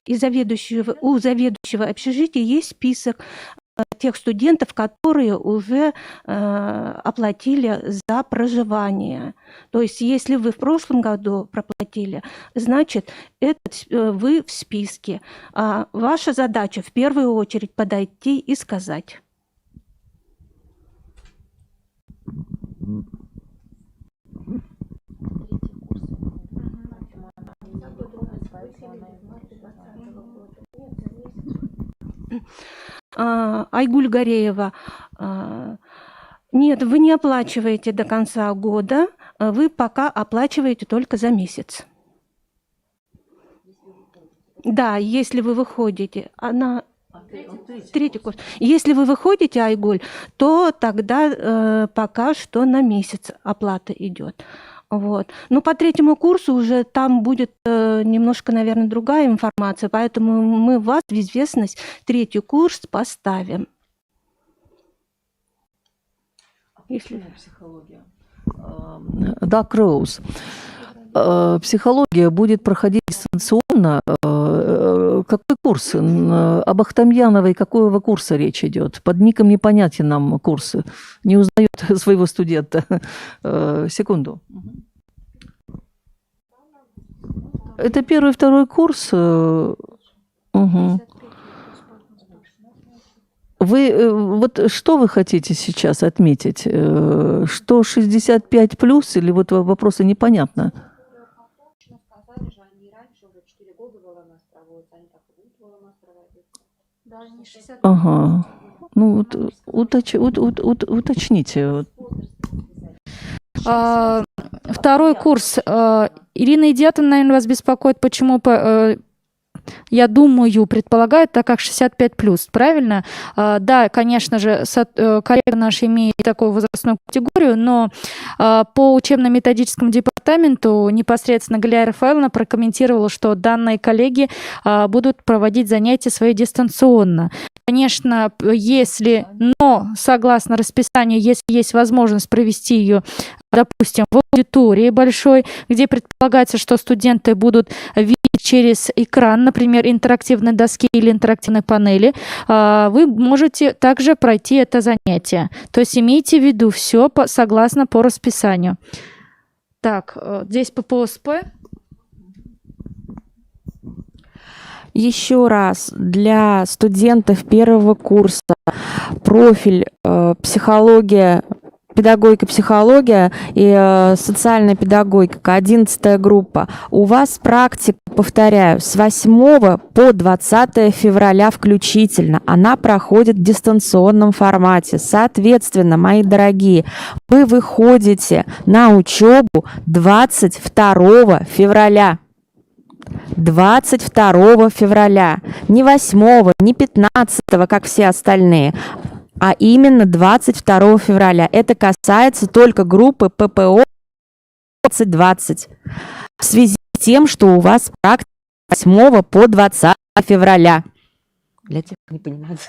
И у заведующего общежития есть список тех студентов, которые уже оплатили за проживание. То есть, если вы в прошлом году проплатили, значит, вы в списке. А ваша задача в первую очередь подойти и сказать. Айгуль Гореева, нет, вы не оплачиваете до конца года, вы пока оплачиваете только за месяц. Да, если вы выходите, третий курс. Если вы выходите, Айгуль, то тогда пока что на месяц оплата идет. Вот. Но по третьему курсу уже там будет немножко, наверное, другая информация, поэтому мы вас в известность третий курс поставим. Если... Психология. Да, Кроуз. Психология будет проходить дистанционно. Какой курс? Об Ахтамьяновой какого курса речь идет? Под ником непонятен нам курс. Не узнает своего студента. Секунду. Это первый, второй курс. Угу. Вы вот что вы хотите сейчас отметить? Что 65 плюс или вот вопросы непонятно? Ага. Ну, уточните. Второй курс. Ирина Идиатовна, наверное, вас беспокоит, почему, я думаю, предполагает, так как 65+, правильно? Да, конечно же, коллега наш имеет такую возрастную категорию, но по учебно-методическому департаменту непосредственно Галия Рафаэловна прокомментировала, что данные коллеги будут проводить занятия свои дистанционно. Конечно, но согласно расписанию, если есть возможность провести ее, допустим, в аудитории большой, где предполагается, что студенты будут видеть через экран, например, интерактивной доски или интерактивной панели, вы можете также пройти это занятие. То есть имейте в виду все согласно по расписанию. Так, здесь по ПОСП. Еще раз, для студентов первого курса профиль психология, педагогика, психология и социальная педагогика, 11 группа. У вас практика, повторяю, с 8 по 20 февраля включительно. Она проходит в дистанционном формате. Соответственно, мои дорогие, вы выходите на учебу 22 февраля. 22 февраля. Не 8, не 15, как все остальные, а именно 22 февраля. Это касается только группы ППО 2020. В связи с тем, что у вас практика с 8 по 20 февраля. Для тех, кто не понимает.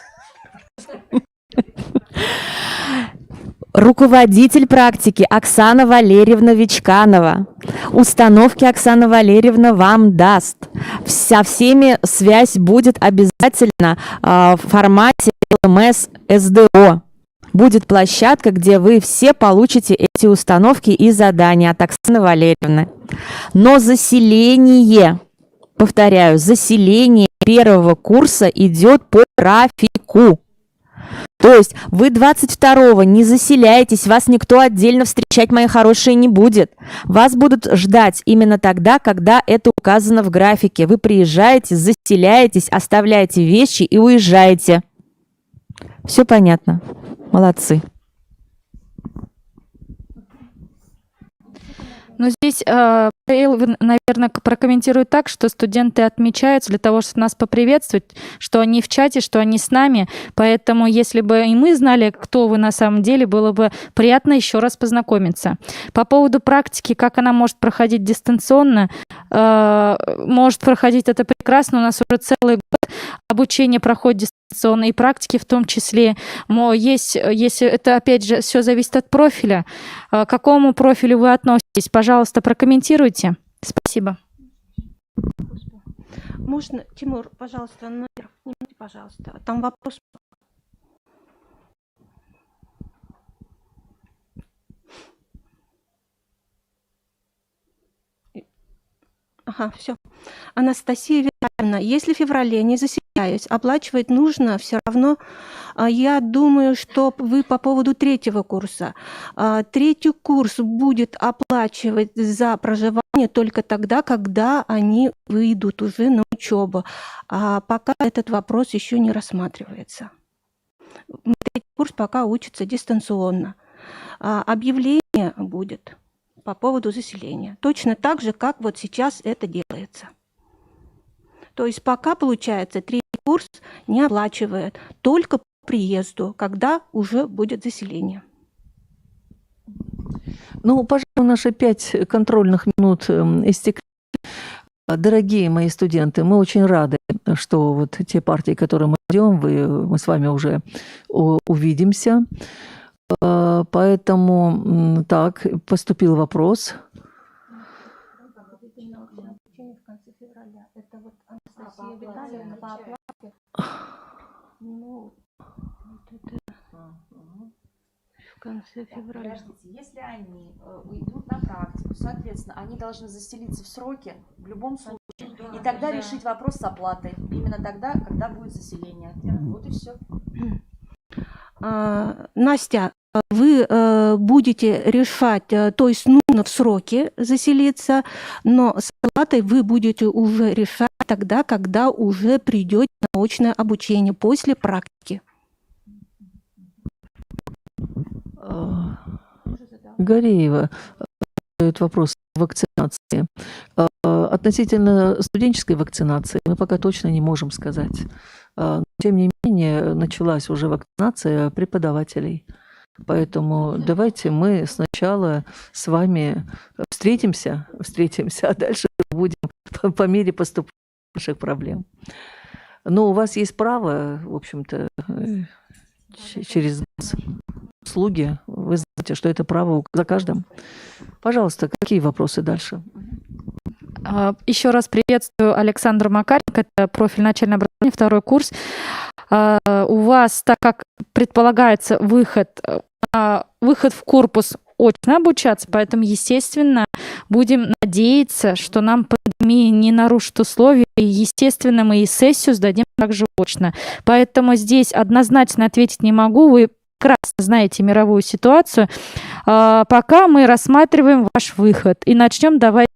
Руководитель практики Оксана Валерьевна Вичканова. Установки Оксана Валерьевна вам даст. Со всеми связь будет обязательно в формате ЛМС СДО. Будет площадка, где вы все получите эти установки и задания от Оксаны Валерьевны. Но заселение, повторяю, заселение первого курса идет по графику. То есть вы 22-го не заселяетесь, вас никто отдельно встречать, мои хорошие, не будет. Вас будут ждать именно тогда, когда это указано в графике. Вы приезжаете, заселяетесь, оставляете вещи и уезжаете. Все понятно. Молодцы. Но здесь, наверное, прокомментирует так, что студенты отмечаются для того, чтобы нас поприветствовать, что они в чате, что они с нами. Поэтому, если бы и мы знали, кто вы на самом деле, было бы приятно еще раз познакомиться. По поводу практики, как она может проходить дистанционно, может проходить это прекрасно. У нас уже целый год обучение проходит дистанционно. дистанционно, и практики в том числе. Если это, опять же, все зависит от профиля. К какому профилю вы относитесь? Пожалуйста, прокомментируйте. Спасибо. Можно, Тимур, пожалуйста, наверх, поднимите, пожалуйста. Там вопрос. Ага, все. Анастасия Витальевна, если в феврале не заселяюсь, оплачивать нужно все равно. Я думаю, что вы по поводу третьего курса. Третий курс будет оплачивать за проживание только тогда, когда они выйдут уже на учебу. А пока этот вопрос еще не рассматривается. Третий курс пока учится дистанционно. Объявление будет по поводу заселения. Точно так же, как вот сейчас это делается. То есть пока, получается, третий курс не оплачивает, только по приезду, когда уже будет заселение. Ну, пожалуй, наши 5 контрольных минут истекли. Дорогие мои студенты, мы очень рады, что вот те партии, которые мы ждем, мы с вами уже увидимся. Поэтому, так, поступил вопрос. В конце февраля. Подождите, если они уйдут на практику, соответственно, они должны заселиться в сроки в любом случае. И тогда решить вопрос с оплатой. Именно тогда, когда будет заселение. Вот и все. Настя, вы будете решать, то есть нужно в сроки заселиться, но с оплатой вы будете уже решать тогда, когда уже придете на очное обучение после практики. Гореева задает вопрос вакцинации. Относительно студенческой вакцинации мы пока точно не можем сказать. Но, тем не менее, началась уже вакцинация преподавателей. Поэтому давайте мы сначала с вами встретимся, а дальше будем по мере поступления наших проблем. Но у вас есть право, в общем-то, через услуги, вы знаете, что это право за каждым. Пожалуйста, какие вопросы дальше? Еще раз приветствую Александра Макаренко, это профиль начальное образование, 2-й курс. У вас, так как предполагается выход в корпус очно обучаться, поэтому, естественно, будем надеяться, что нам пандемия не нарушит условия, и, естественно, мы и сессию сдадим также очно. Поэтому здесь однозначно ответить не могу, вы прекрасно знаете мировую ситуацию. Пока мы рассматриваем ваш выход и начнем, давайте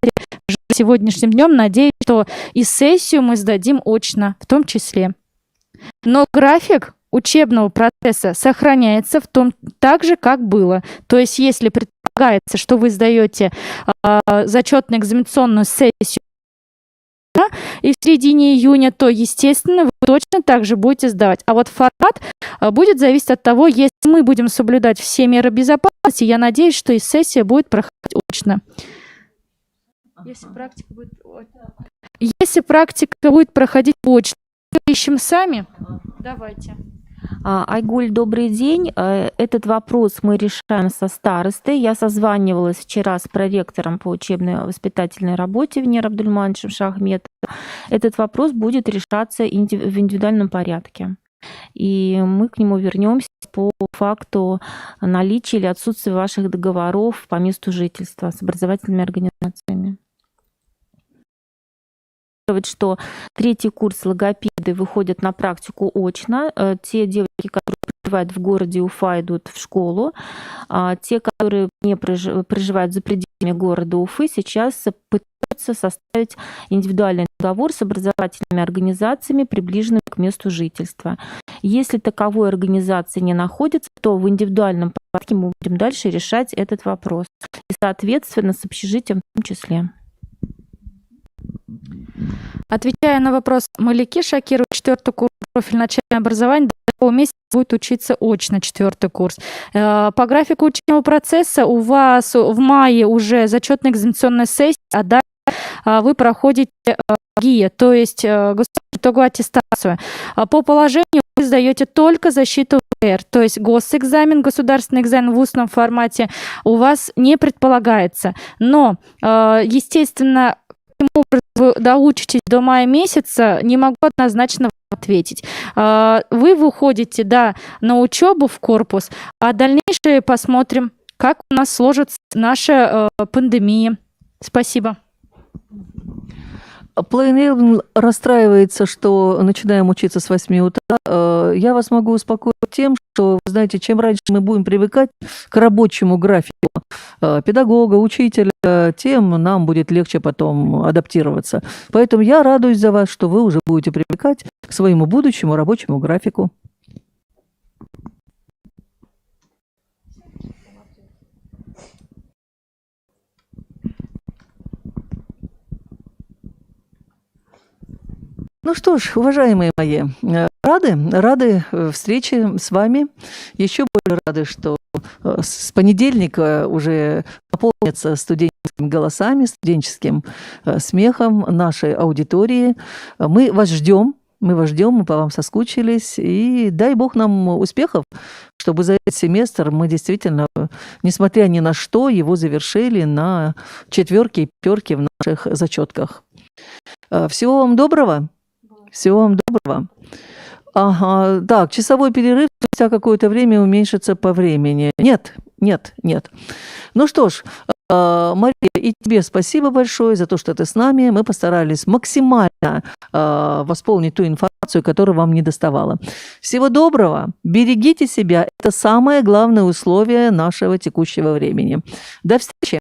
сегодняшним днем надеюсь, что и сессию мы сдадим очно в том числе. Но график учебного процесса сохраняется так же, как было. То есть, если предполагается, что вы сдаете зачетно-экзаменационную сессию и в середине июня, то, естественно, вы точно так же будете сдавать. А вот формат будет зависеть от того, если мы будем соблюдать все меры безопасности, я надеюсь, что и сессия будет проходить очно. Если практика будет проходить очно, ищем сами. Давайте. Айгуль, добрый день. Этот вопрос мы решаем со старостой. Я созванивалась вчера с проректором по учебно-воспитательной работе Венерой Абдульмановичем Шахметовым. Этот вопрос будет решаться в индивидуальном порядке. И мы к нему вернемся по факту наличия или отсутствия ваших договоров по месту жительства с образовательными организациями. Что 3-й курс логопеды выходят на практику очно. Те девочки, которые проживают в городе Уфа, идут в школу. Те, которые не проживают за пределами города Уфы, сейчас пытаются составить индивидуальный договор с образовательными организациями, приближенными к месту жительства. Если таковой организации не находится, то в индивидуальном порядке мы будем дальше решать этот вопрос. И, соответственно, с общежитием в том числе. Отвечая на вопрос Малики Шакирова, 4-й курс профиль начальное образование, до какого месяца будет учиться очно 4-й курс. По графику учебного процесса у вас в мае уже зачетно-экзаменационная сессия, а дальше вы проходите ГИА, то есть государственную итоговую аттестацию. По положению вы сдаете только защиту ВР, то есть госэкзамен, государственный экзамен в устном формате у вас не предполагается. Но, естественно, каким образом вы доучитесь до мая месяца, не могу однозначно ответить. Вы выходите, да, на учебу в корпус, а дальнейшее посмотрим, как у нас сложится наша пандемия. Спасибо. Plain расстраивается, что начинаем учиться с 8 утра. Я вас могу успокоить тем, что, вы знаете, чем раньше мы будем привыкать к рабочему графику педагога, учителя, тем нам будет легче потом адаптироваться. Поэтому я радуюсь за вас, что вы уже будете привыкать к своему будущему рабочему графику. Ну что ж, уважаемые мои, рады встрече с вами. Еще более рады, что с понедельника уже наполнится студенческими голосами, студенческим смехом нашей аудитории. Мы вас ждем, мы по вам соскучились. И дай бог нам успехов, чтобы за этот семестр мы действительно, несмотря ни на что, его завершили на 4 и 5 в наших зачетках. Всего вам доброго. Всего вам доброго. Ага, так, часовой перерыв спустя какое-то время уменьшится по времени. Нет. Ну что ж, Мария, и тебе спасибо большое за то, что ты с нами. Мы постарались максимально восполнить ту информацию, которую вам не доставала. Всего доброго, берегите себя. Это самое главное условие нашего текущего времени. До встречи.